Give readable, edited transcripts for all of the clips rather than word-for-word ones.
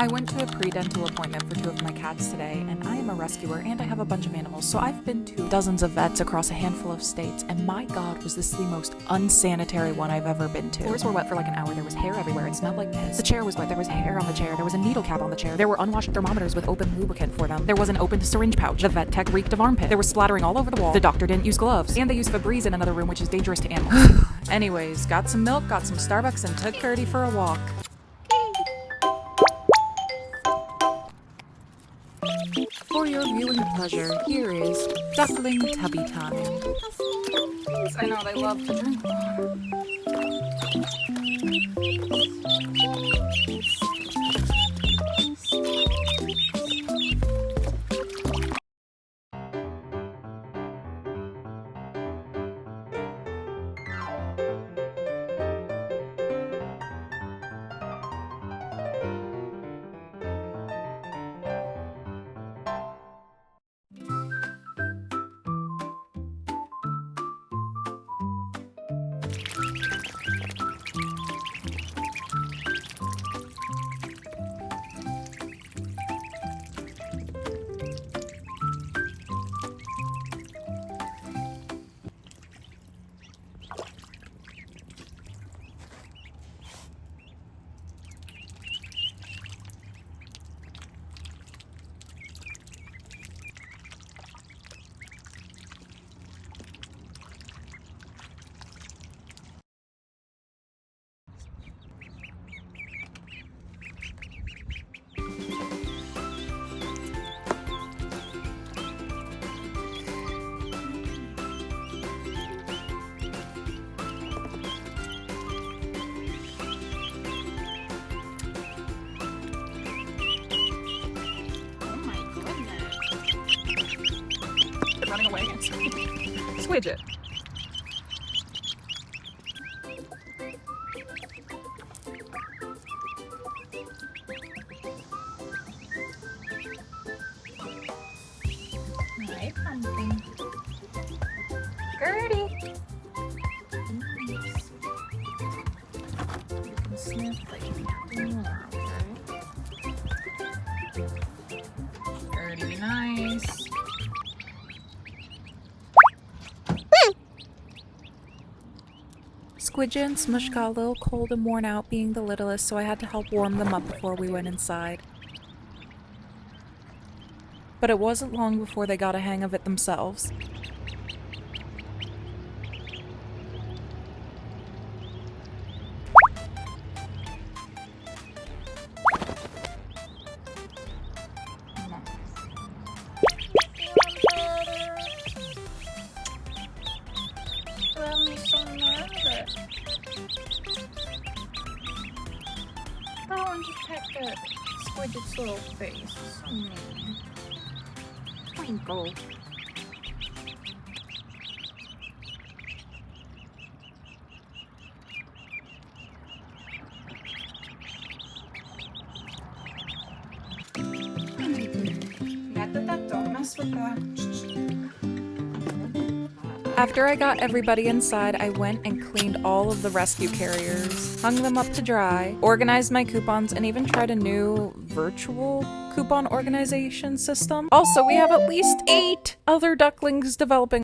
I went to a pre-dental appointment for 2 of my cats today, and I am a rescuer and I have a bunch of animals, so I've been to dozens of vets across a handful of states, and my god, was this the most unsanitary one I've ever been to. Floors were wet for like an hour, there was hair everywhere, it smelled like piss. The chair was wet, there was hair on the chair, there was a needle cap on the chair, there were unwashed thermometers with open lubricant for them, there was an opened syringe pouch, the vet tech reeked of armpit, there was splattering all over the wall, the doctor didn't use gloves, and they used Febreze in another room, which is dangerous to animals. Anyways, got some milk, got some Starbucks, and took Gertie for a walk. For your viewing pleasure, here is Duckling Tubby time. I know they love to drink water. Running away against me. Squidget. Hi, pumpkin. Gertie. Nice. You can sniff like nothing more, okay? Gertie, be nice. Squidget and Smush got a little cold and worn out being the littlest, so I had to help warm them up before we went inside. But it wasn't long before they got a hang of it themselves. I want to pet that Squidget's little face. It's so mean. Twinkle. Don't mess with that. After I got everybody inside, I went and cleaned all of the rescue carriers, hung them up to dry, organized my coupons, and even tried a new virtual coupon organization system. Also, we have at least 8 other ducklings developing.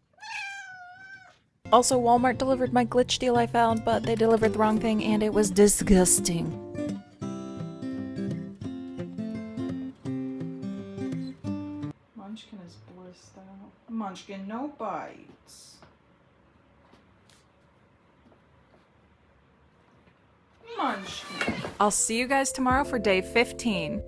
Also, Walmart delivered my glitch deal I found, but they delivered the wrong thing and it was disgusting. Munchkin is blissed out. Munchkin, no bites. Munchkin. I'll see you guys tomorrow for day 15.